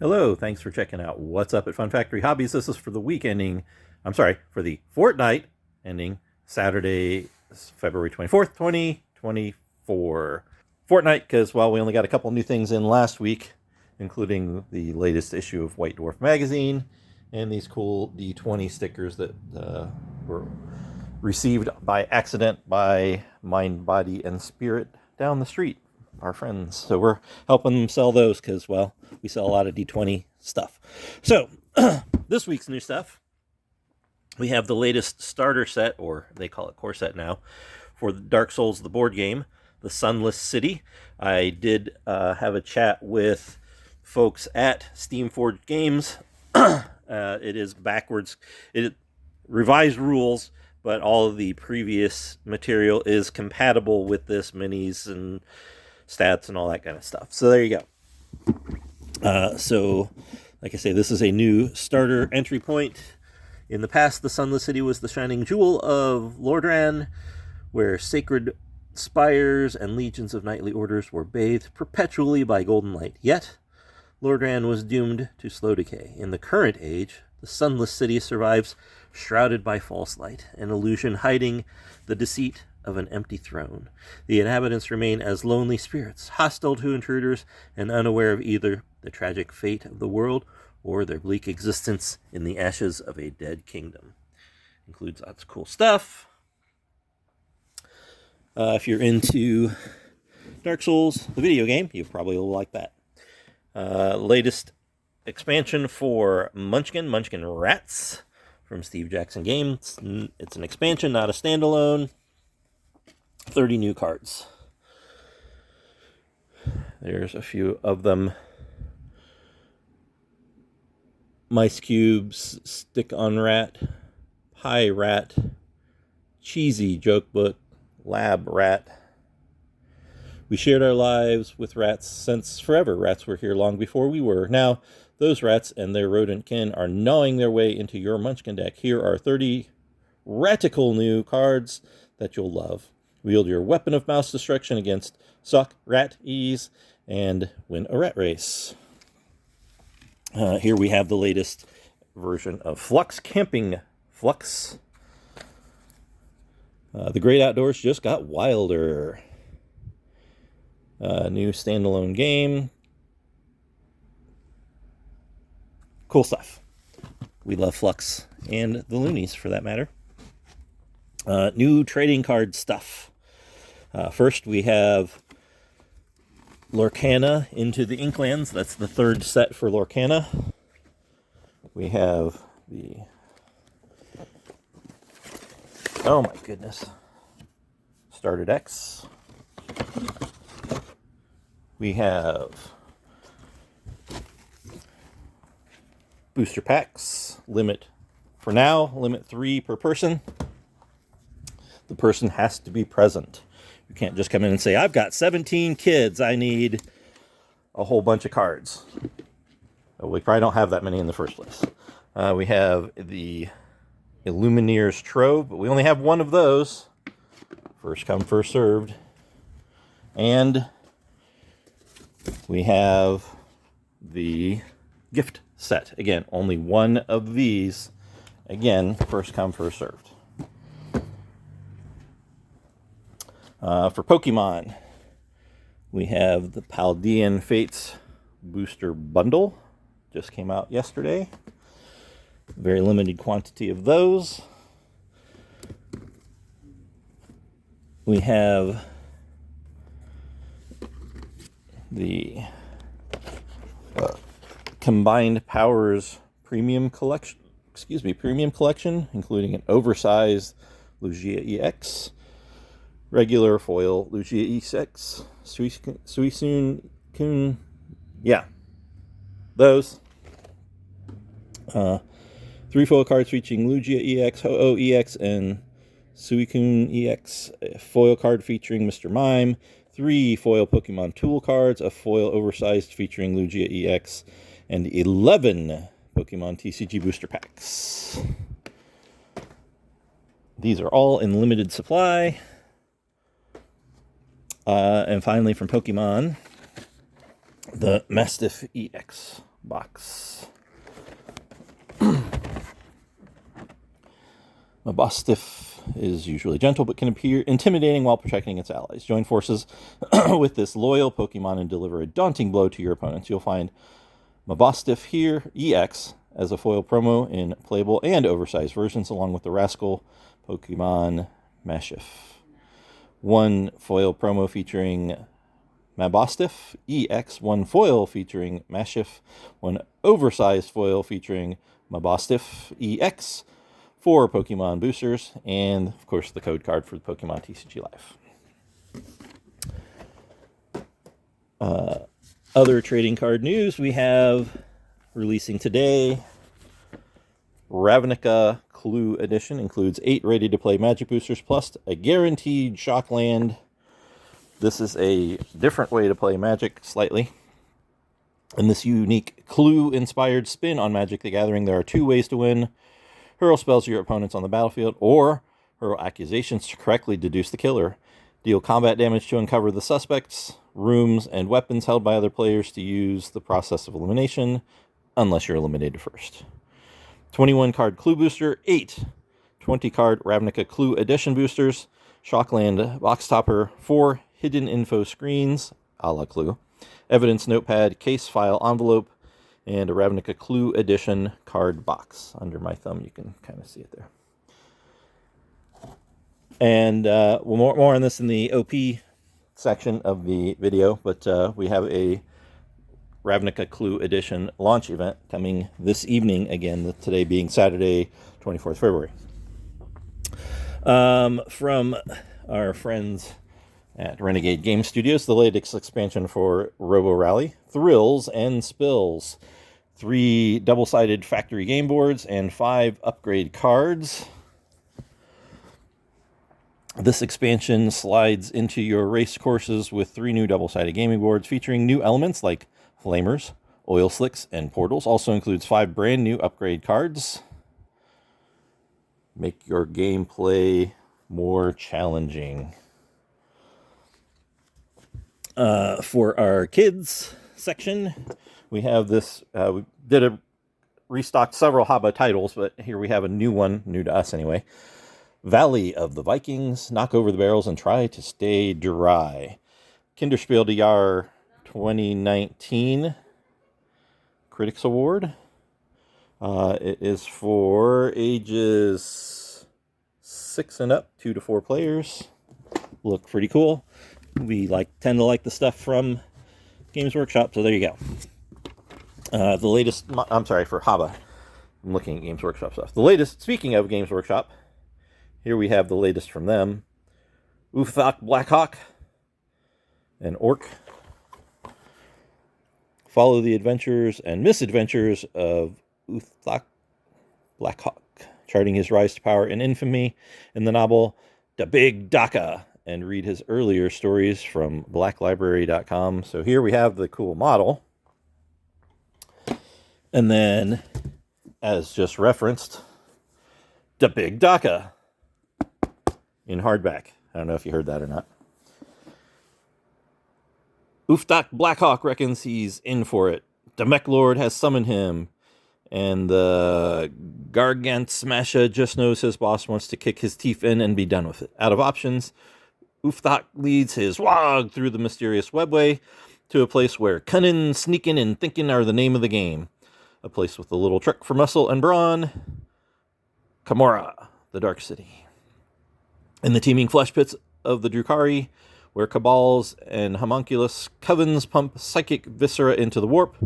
Hello, thanks for checking out What's Up at Fun Factory Hobbies. This is for the week ending, for the fortnight ending Saturday, February 24th, 2024. Fortnight, because, well, we only got a couple new things in last week, including the latest issue of White Dwarf Magazine and these cool D20 stickers that were received by accident by Mind, Body, and Spirit down the street, our friends. So we're helping them sell those because, well, we sell a lot of D20 stuff. So this week's new stuff, we have the latest starter set, or they call it core set now, for Dark Souls, the board game, the Sunless City. I did have a chat with folks at Steamforged Games. It is backwards. It revised rules, but all of the previous material is compatible with this, minis and stats and all that kind of stuff. So there you go. So, like I say, this is a new starter entry point. In the past, the Sunless City was the shining jewel of Lordran, where sacred spires and legions of knightly orders were bathed perpetually by golden light. Yet, Lordran was doomed to slow decay. In the current age, the Sunless City survives shrouded by false light, an illusion hiding the deceit of an empty throne. The inhabitants remain as lonely spirits, hostile to intruders, and unaware of either the tragic fate of the world or their bleak existence in the ashes of a dead kingdom. Includes lots of cool stuff. If you're into Dark Souls, the video game, you probably will like that. Latest expansion for Munchkin Rats from Steve Jackson Games. It's an expansion, not a standalone. 30 new cards. There's a few of them. Mice Cubes, Stick on Rat, Pie Rat, Cheesy Joke Book, Lab Rat. We shared our lives with rats since forever. Rats were here long before we were. Now, those rats and their rodent kin are gnawing their way into your Munchkin deck. Here are 30 radical new cards that you'll love. Wield your weapon of mouse destruction against suck, rat, ease, and win a rat race. Here we have the latest version of Flux Camping Flux. The Great Outdoors just got wilder. New standalone game. Cool stuff. We love Flux and the Loonies, for that matter. New trading card stuff. First, we have Lorcana Into the Inklands. That's the third set for Lorcana. We have the... oh my goodness. Starter decks. We have booster packs. For now, limit 3 per person. The person has to be present. You can't just come in and say, I've got 17 kids, I need a whole bunch of cards. We probably don't have that many in the first place. We have the Illumineer's Trove, but we only have one of those. First come, first served. And we have the gift set. Again, only one of these. Again, first come, first served. For Pokemon, we have the Paldean Fates Booster Bundle. Just came out yesterday. Very limited quantity of those. We have the Combined Powers Premium Collection, including an oversized Lugia EX, regular foil Lugia E6, Suicune, yeah, those. 3 foil cards featuring Lugia EX, Ho-Oh EX, and Suicune EX. A foil card featuring Mr. Mime. 3 foil Pokemon Tool cards, a foil oversized featuring Lugia EX, and 11 Pokemon TCG booster packs. These are all in limited supply. And finally, from Pokemon, the Mastiff EX box. Mabostiff is usually gentle but can appear intimidating while protecting its allies. Join forces with this loyal Pokemon and deliver a daunting blow to your opponents. You'll find Mabostiff here, EX, as a foil promo in playable and oversized versions, along with the Rascal Pokemon Mashiff. One foil promo featuring Mabostiff EX, one foil featuring Mashiff, one oversized foil featuring Mabostiff EX, 4 Pokemon boosters, and of course the code card for the Pokemon TCG Live. Other trading card news, we have releasing today Ravnica Clue Edition. Includes 8 ready-to-play Magic boosters plus a guaranteed Shockland. This is a different way to play Magic slightly. In this unique Clue-inspired spin on Magic the Gathering, there are 2 ways to win. Hurl spells to your opponents on the battlefield, or hurl accusations to correctly deduce the killer. Deal combat damage to uncover the suspects, rooms, and weapons held by other players to use the process of elimination, unless you're eliminated first. 21-card Clue Booster, 8 20-card Ravnica Clue Edition boosters, Shockland Box Topper, 4 Hidden Info Screens, a la Clue, Evidence Notepad, Case File Envelope, and a Ravnica Clue Edition card box. Under my thumb, you can kind of see it there. And more on this in the OP section of the video, but we have a Ravnica Clue Edition launch event coming this evening, again, today being Saturday, 24th February. From our friends at Renegade Game Studios, the latest expansion for Robo Rally, Thrills and Spills. 3 double-sided factory game boards and 5 upgrade cards. This expansion slides into your race courses with 3 new double-sided gaming boards featuring new elements like flamers, oil slicks, and portals. Also includes 5 brand new upgrade cards. Make your gameplay more challenging. For our kids section, we have this, we restocked several Hobbies titles, but here we have a new one, new to us anyway. Valley of the Vikings, knock over the barrels and try to stay dry. Kinderspiel des Jahres 2019 Critics Award. It is for ages 6 and up, 2 to 4 players. Look pretty cool. We tend to like the stuff from Games Workshop, so there you go. The latest, I'm sorry, for Hobbies. I'm looking at Games Workshop stuff. The latest, speaking of Games Workshop, here we have the latest from them. Uthak Blackhawk, an orc. Follow the adventures and misadventures of Uthak Blackhawk, charting his rise to power and infamy in the novel The Big Daka, and read his earlier stories from blacklibrary.com. So here we have the cool model. And then, as just referenced, The Big Daka in hardback. I don't know if you heard that or not. Uthak Blackhawk reckons he's in for it. The Mech Lord has summoned him. And the Gargant Smasher just knows his boss wants to kick his teeth in and be done with it. Out of options, Uthak leads his wog through the mysterious webway to a place where cunning, sneaking, and thinking are the name of the game. A place with a little trick for muscle and brawn. Kamora, the Dark City. In the teeming flesh pits of the Drukhari, where cabals and homunculus covens pump psychic viscera into the warp,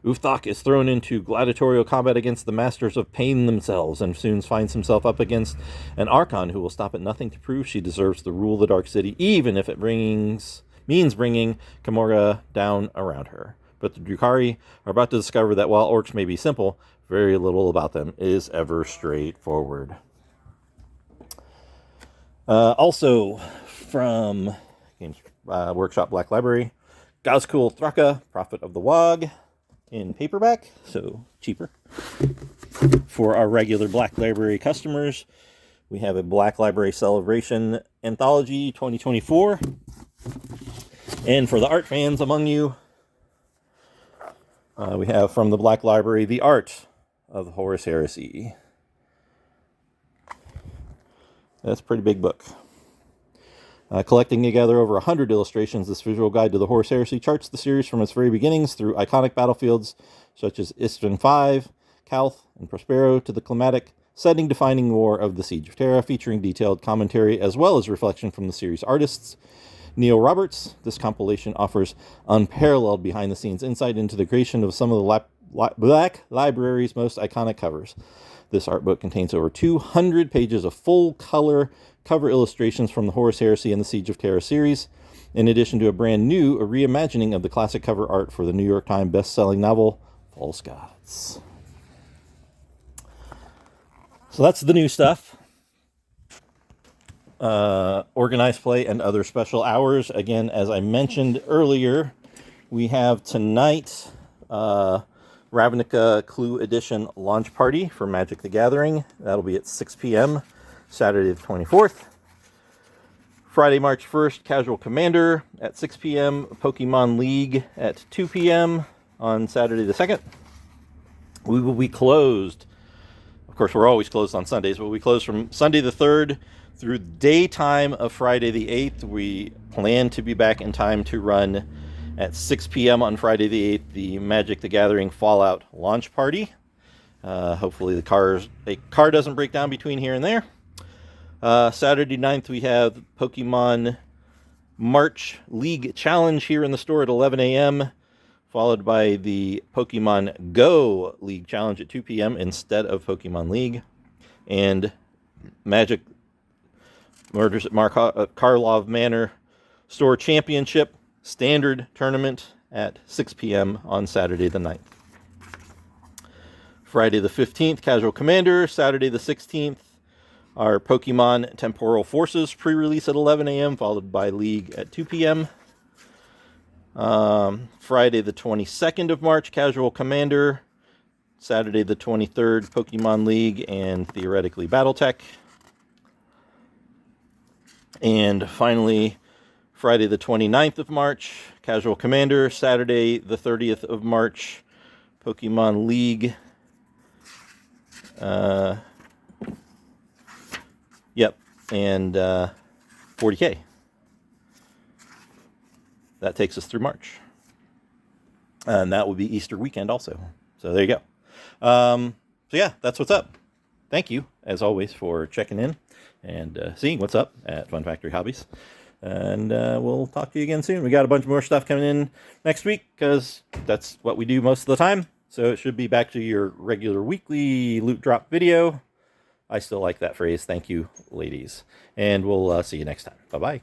Uthak is thrown into gladiatorial combat against the masters of pain themselves, and soon finds himself up against an Archon who will stop at nothing to prove she deserves to rule the Dark City, even if it means bringing Kamora down around her. But the Drukhari are about to discover that while orcs may be simple, very little about them is ever straightforward. Also from Games Workshop Black Library, Gazkul Thraka, Prophet of the Wog, in paperback, so cheaper. For our regular Black Library customers, we have a Black Library Celebration Anthology 2024. And for the art fans among you, We have from the Black Library, The Art of Horus Heresy. That's a pretty big book. Collecting together over 100 illustrations, this visual guide to the Horus Heresy charts the series from its very beginnings through iconic battlefields such as Istvan V, Calth, and Prospero to the climatic, setting-defining war of the Siege of Terra, featuring detailed commentary as well as reflection from the series artists. Neil Roberts, this compilation offers unparalleled behind-the-scenes insight into the creation of some of the Black Library's most iconic covers. This art book contains over 200 pages of full-color cover illustrations from the Horus Heresy and the Siege of Terra series, in addition to a brand new reimagining of the classic cover art for the New York Times best-selling novel, False Gods. So that's the new stuff. Organized play and other special hours. Again, as I mentioned earlier, we have tonight Ravnica Clue Edition launch party for Magic the Gathering. That'll be at 6 p.m. Saturday the 24th. Friday, March 1st, Casual Commander at 6 p.m. Pokemon League at 2 p.m. on Saturday the 2nd. We will be closed. Of course, we're always closed on Sundays, but we close from Sunday the 3rd through daytime of Friday the 8th. We plan to be back in time to run at 6 p.m. on Friday the 8th, the Magic the Gathering Fallout launch party. Hopefully a car doesn't break down between here and there. Saturday 9th, we have Pokemon March League Challenge here in the store at 11 a.m., followed by the Pokemon Go League Challenge at 2 p.m. instead of Pokemon League. And Magic Murders at Karlov Manor Store Championship Standard Tournament at 6 p.m. on Saturday the 9th. Friday the 15th, Casual Commander. Saturday the 16th, our Pokemon Temporal Forces pre-release at 11 a.m., followed by League at 2 p.m. Friday the 22nd of March, Casual Commander. Saturday the 23rd, Pokemon League and theoretically Battletech. And finally, Friday the 29th of March, Casual Commander. Saturday the 30th of March, Pokemon League. And 40K. That takes us through March. And that will be Easter weekend also. So there you go. So yeah, that's what's up. Thank you, as always, for checking in and seeing what's up at Fun Factory Hobbies. And we'll talk to you again soon. We got a bunch more stuff coming in next week because that's what we do most of the time. So it should be back to your regular weekly loot drop video. I still like that phrase. Thank you, ladies. And we'll see you next time. Bye-bye.